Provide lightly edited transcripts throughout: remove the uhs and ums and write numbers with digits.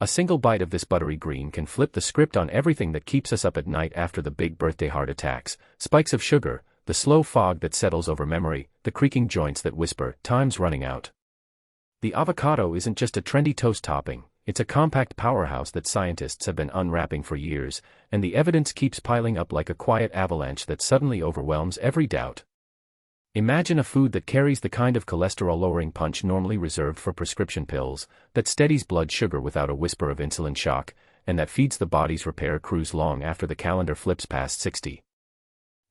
A single bite of this buttery green can flip the script on everything that keeps us up at night after the big birthday heart attacks, spikes of sugar, the slow fog that settles over memory, the creaking joints that whisper, "Time's running out." The avocado isn't just a trendy toast topping, it's a compact powerhouse that scientists have been unwrapping for years, and the evidence keeps piling up like a quiet avalanche that suddenly overwhelms every doubt. Imagine a food that carries the kind of cholesterol-lowering punch normally reserved for prescription pills, that steadies blood sugar without a whisper of insulin shock, and that feeds the body's repair crews long after the calendar flips past 60.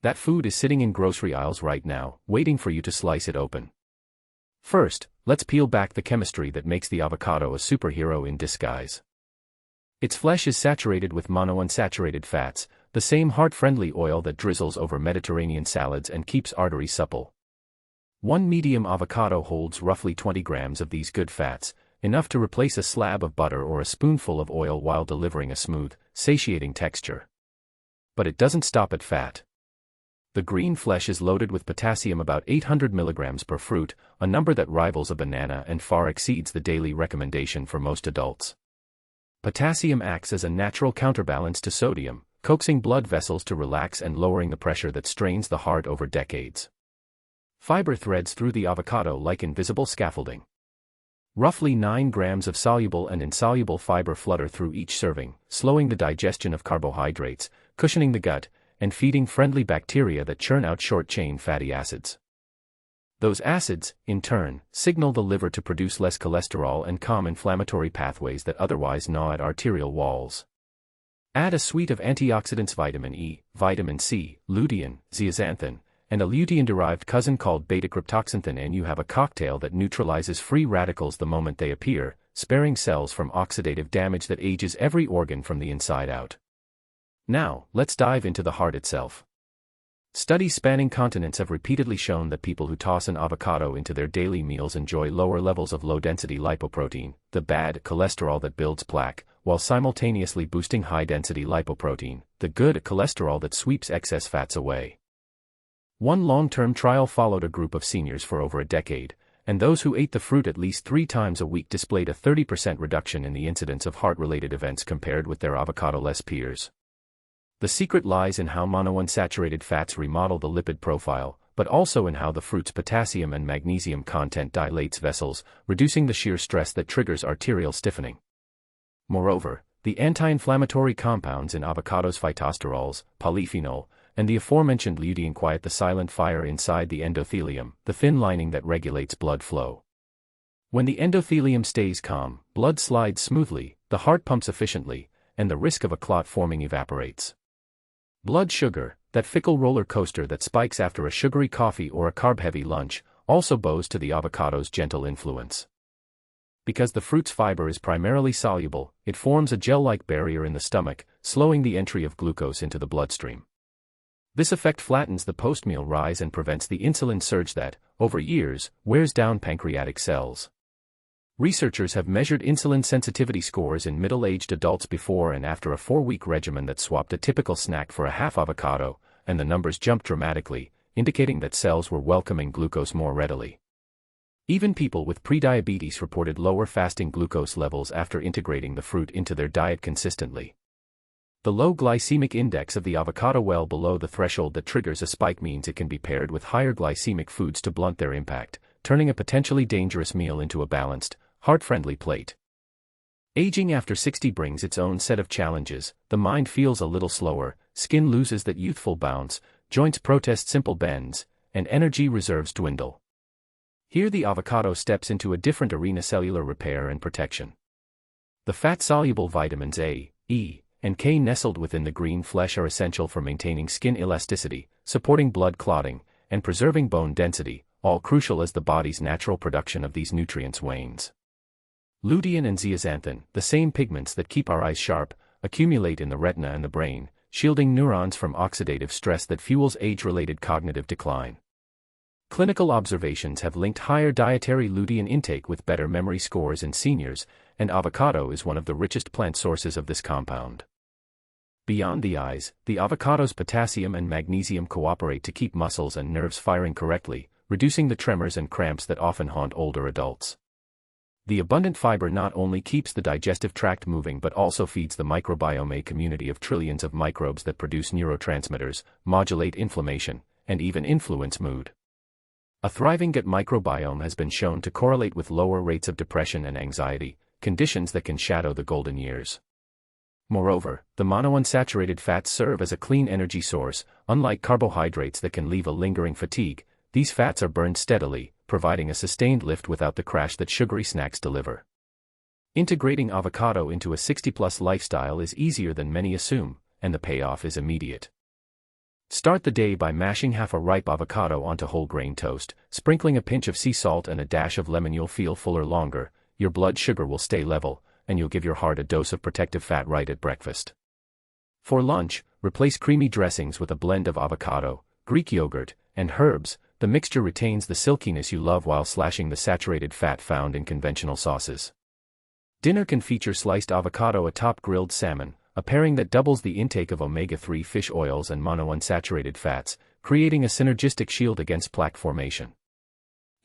That food is sitting in grocery aisles right now, waiting for you to slice it open. First, let's peel back the chemistry that makes the avocado a superhero in disguise. Its flesh is saturated with monounsaturated fats, the same heart-friendly oil that drizzles over Mediterranean salads and keeps arteries supple. One medium avocado holds roughly 20 grams of these good fats, enough to replace a slab of butter or a spoonful of oil while delivering a smooth, satiating texture. But it doesn't stop at fat. The green flesh is loaded with potassium, about 800 milligrams per fruit, a number that rivals a banana and far exceeds the daily recommendation for most adults. Potassium acts as a natural counterbalance to sodium, coaxing blood vessels to relax and lowering the pressure that strains the heart over decades. Fiber threads through the avocado like invisible scaffolding. Roughly 9 grams of soluble and insoluble fiber flutter through each serving, slowing the digestion of carbohydrates, cushioning the gut, and feeding friendly bacteria that churn out short-chain fatty acids. Those acids, in turn, signal the liver to produce less cholesterol and calm inflammatory pathways that otherwise gnaw at arterial walls. Add a suite of antioxidants: vitamin E, vitamin C, lutein, zeaxanthin, and a lutein-derived cousin called beta-cryptoxanthin, and you have a cocktail that neutralizes free radicals the moment they appear, sparing cells from oxidative damage that ages every organ from the inside out. Now, let's dive into the heart itself. Studies spanning continents have repeatedly shown that people who toss an avocado into their daily meals enjoy lower levels of low-density lipoprotein, the bad cholesterol that builds plaque, while simultaneously boosting high-density lipoprotein, the good cholesterol that sweeps excess fats away. One long-term trial followed a group of seniors for over a decade, and those who ate the fruit at least 3 times a week displayed a 30% reduction in the incidence of heart-related events compared with their avocado-less peers. The secret lies in how monounsaturated fats remodel the lipid profile, but also in how the fruit's potassium and magnesium content dilates vessels, reducing the shear stress that triggers arterial stiffening. Moreover, the anti-inflammatory compounds in avocados, phytosterols, polyphenol, and the aforementioned lutein quiet the silent fire inside the endothelium, the thin lining that regulates blood flow. When the endothelium stays calm, blood slides smoothly, the heart pumps efficiently, and the risk of a clot forming evaporates. Blood sugar, that fickle roller coaster that spikes after a sugary coffee or a carb-heavy lunch, also bows to the avocado's gentle influence. Because the fruit's fiber is primarily soluble, it forms a gel-like barrier in the stomach, slowing the entry of glucose into the bloodstream. This effect flattens the post-meal rise and prevents the insulin surge that, over years, wears down pancreatic cells. Researchers have measured insulin sensitivity scores in middle-aged adults before and after a 4-week regimen that swapped a typical snack for a half avocado, and the numbers jumped dramatically, indicating that cells were welcoming glucose more readily. Even people with prediabetes reported lower fasting glucose levels after integrating the fruit into their diet consistently. The low glycemic index of the avocado, well below the threshold that triggers a spike, means it can be paired with higher glycemic foods to blunt their impact, turning a potentially dangerous meal into a balanced, heart-friendly plate. Aging after 60 brings its own set of challenges. The mind feels a little slower, skin loses that youthful bounce, joints protest simple bends, and energy reserves dwindle. Here the avocado steps into a different arena: cellular repair and protection. The fat-soluble vitamins A, E, and K nestled within the green flesh are essential for maintaining skin elasticity, supporting blood clotting, and preserving bone density, all crucial as the body's natural production of these nutrients wanes. Lutein and zeaxanthin, the same pigments that keep our eyes sharp, accumulate in the retina and the brain, shielding neurons from oxidative stress that fuels age-related cognitive decline. Clinical observations have linked higher dietary lutein intake with better memory scores in seniors, and avocado is one of the richest plant sources of this compound. Beyond the eyes, the avocado's potassium and magnesium cooperate to keep muscles and nerves firing correctly, reducing the tremors and cramps that often haunt older adults. The abundant fiber not only keeps the digestive tract moving but also feeds the microbiome, a community of trillions of microbes that produce neurotransmitters, modulate inflammation, and even influence mood. A thriving gut microbiome has been shown to correlate with lower rates of depression and anxiety, conditions that can shadow the golden years. Moreover, the monounsaturated fats serve as a clean energy source. Unlike carbohydrates that can leave a lingering fatigue, these fats are burned steadily, providing a sustained lift without the crash that sugary snacks deliver. Integrating avocado into a 60-plus lifestyle is easier than many assume, and the payoff is immediate. Start the day by mashing half a ripe avocado onto whole grain toast, sprinkling a pinch of sea salt and a dash of lemon. You'll feel fuller longer, your blood sugar will stay level, and you'll give your heart a dose of protective fat right at breakfast. For lunch, replace creamy dressings with a blend of avocado, Greek yogurt, and herbs. The mixture retains the silkiness you love while slashing the saturated fat found in conventional sauces. Dinner can feature sliced avocado atop grilled salmon, a pairing that doubles the intake of omega-3 fish oils and monounsaturated fats, creating a synergistic shield against plaque formation.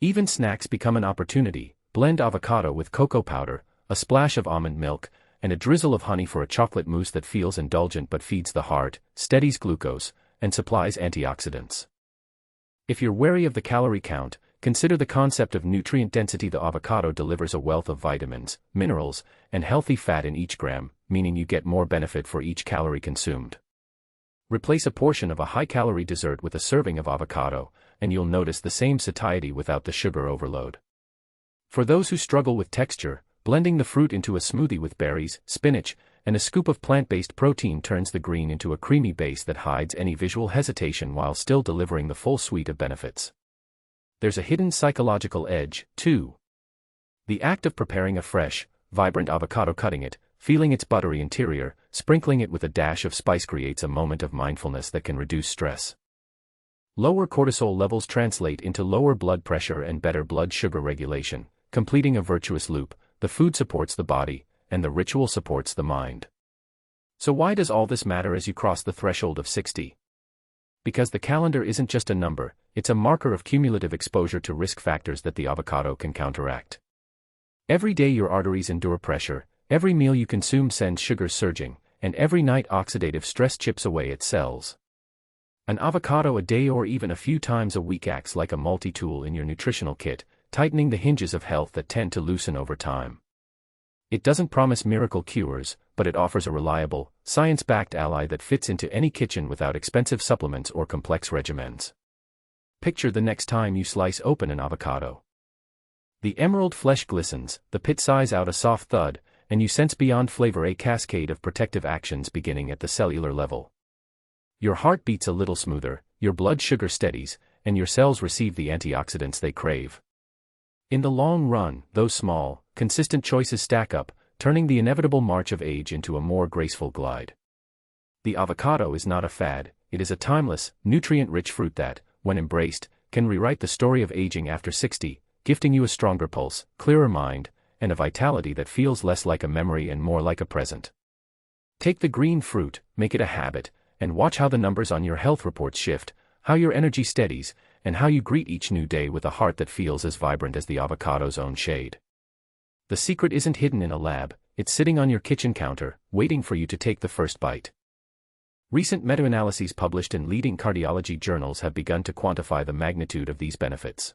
Even snacks become an opportunity. Blend avocado with cocoa powder, a splash of almond milk, and a drizzle of honey for a chocolate mousse that feels indulgent but feeds the heart, steadies glucose, and supplies antioxidants. If you're wary of the calorie count, consider the concept of nutrient density. The avocado delivers a wealth of vitamins, minerals, and healthy fat in each gram, meaning you get more benefit for each calorie consumed. Replace a portion of a high-calorie dessert with a serving of avocado, and you'll notice the same satiety without the sugar overload. For those who struggle with texture, blending the fruit into a smoothie with berries, spinach, and a scoop of plant-based protein turns the green into a creamy base that hides any visual hesitation while still delivering the full suite of benefits. There's a hidden psychological edge, too. The act of preparing a fresh, vibrant avocado, cutting it, feeling its buttery interior, sprinkling it with a dash of spice creates a moment of mindfulness that can reduce stress. Lower cortisol levels translate into lower blood pressure and better blood sugar regulation, completing a virtuous loop. The food supports the body, and the ritual supports the mind. So why does all this matter as you cross the threshold of 60? Because the calendar isn't just a number, it's a marker of cumulative exposure to risk factors that the avocado can counteract. Every day your arteries endure pressure, every meal you consume sends sugars surging, and every night oxidative stress chips away at cells. An avocado a day or even a few times a week acts like a multi-tool in your nutritional kit, tightening the hinges of health that tend to loosen over time. It doesn't promise miracle cures, but it offers a reliable, science-backed ally that fits into any kitchen without expensive supplements or complex regimens. Picture the next time you slice open an avocado. The emerald flesh glistens, the pit sighs out a soft thud, and you sense beyond flavor a cascade of protective actions beginning at the cellular level. Your heart beats a little smoother, your blood sugar steadies, and your cells receive the antioxidants they crave. In the long run, those small, consistent choices stack up, turning the inevitable march of age into a more graceful glide. The avocado is not a fad, it is a timeless, nutrient-rich fruit that, when embraced, can rewrite the story of aging after 60, gifting you a stronger pulse, clearer mind, and a vitality that feels less like a memory and more like a present. Take the green fruit, make it a habit, and watch how the numbers on your health reports shift, how your energy steadies, and how you greet each new day with a heart that feels as vibrant as the avocado's own shade. The secret isn't hidden in a lab, it's sitting on your kitchen counter, waiting for you to take the first bite. Recent meta-analyses published in leading cardiology journals have begun to quantify the magnitude of these benefits.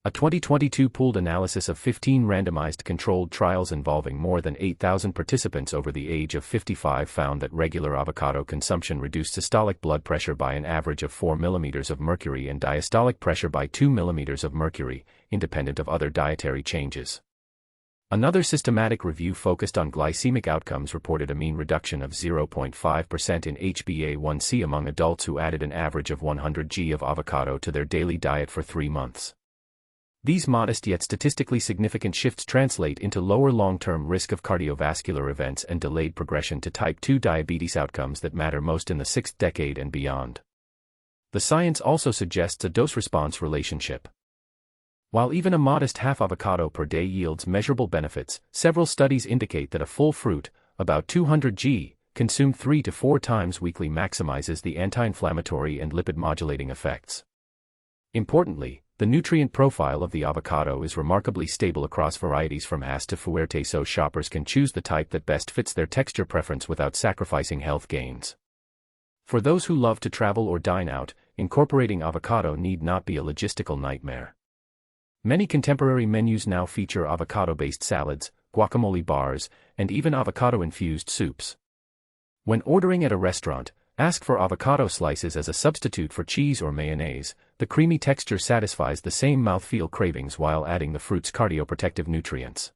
A 2022 pooled analysis of 15 randomized controlled trials involving more than 8,000 participants over the age of 55 found that regular avocado consumption reduced systolic blood pressure by an average of 4 mm of mercury and diastolic pressure by 2 mm of mercury, independent of other dietary changes. Another systematic review focused on glycemic outcomes reported a mean reduction of 0.5% in HbA1c among adults who added an average of 100 g of avocado to their daily diet for 3 months. These modest yet statistically significant shifts translate into lower long-term risk of cardiovascular events and delayed progression to type 2 diabetes, outcomes that matter most in the 6th decade and beyond. The science also suggests a dose-response relationship. While even a modest half avocado per day yields measurable benefits, several studies indicate that a full fruit, about 200 g, consumed 3 to 4 times weekly maximizes the anti-inflammatory and lipid-modulating effects. Importantly, The nutrient profile of the avocado is remarkably stable across varieties from Hass to Fuerte, so shoppers can choose the type that best fits their texture preference without sacrificing health gains. For those who love to travel or dine out, incorporating avocado need not be a logistical nightmare. Many contemporary menus now feature avocado-based salads, guacamole bars, and even avocado-infused soups. When ordering at a restaurant, ask for avocado slices as a substitute for cheese or mayonnaise. The creamy texture satisfies the same mouthfeel cravings while adding the fruit's cardioprotective nutrients.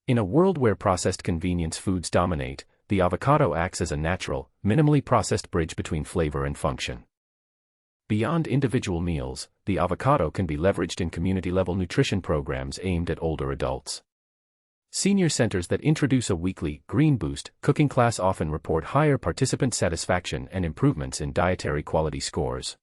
In a world where processed convenience foods dominate, the avocado acts as a natural, minimally processed bridge between flavor and function. Beyond individual meals, the avocado can be leveraged in community-level nutrition programs aimed at older adults. Senior centers that introduce a weekly Green Boost cooking class often report higher participant satisfaction and improvements in dietary quality scores.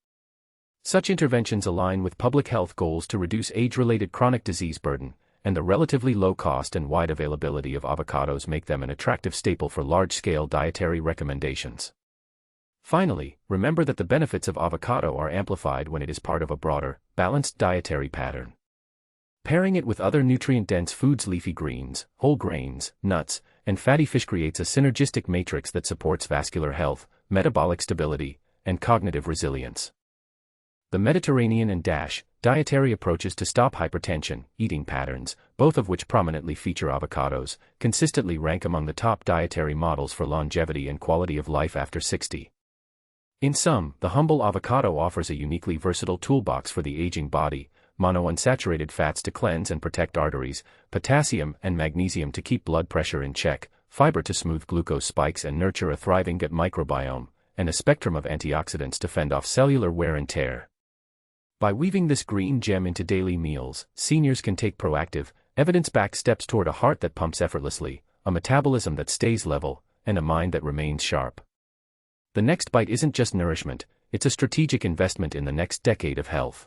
Such interventions align with public health goals to reduce age-related chronic disease burden, and the relatively low cost and wide availability of avocados make them an attractive staple for large-scale dietary recommendations. Finally, remember that the benefits of avocado are amplified when it is part of a broader, balanced dietary pattern. Pairing it with other nutrient-dense foods, leafy greens, whole grains, nuts, and fatty fish creates a synergistic matrix that supports vascular health, metabolic stability, and cognitive resilience. The Mediterranean and DASH, dietary approaches to stop hypertension, eating patterns, both of which prominently feature avocados, consistently rank among the top dietary models for longevity and quality of life after 60. In sum, the humble avocado offers a uniquely versatile toolbox for the aging body: monounsaturated fats to cleanse and protect arteries, potassium and magnesium to keep blood pressure in check, fiber to smooth glucose spikes and nurture a thriving gut microbiome, and a spectrum of antioxidants to fend off cellular wear and tear. By weaving this green gem into daily meals, seniors can take proactive, evidence-backed steps toward a heart that pumps effortlessly, a metabolism that stays level, and a mind that remains sharp. The next bite isn't just nourishment, it's a strategic investment in the next decade of health.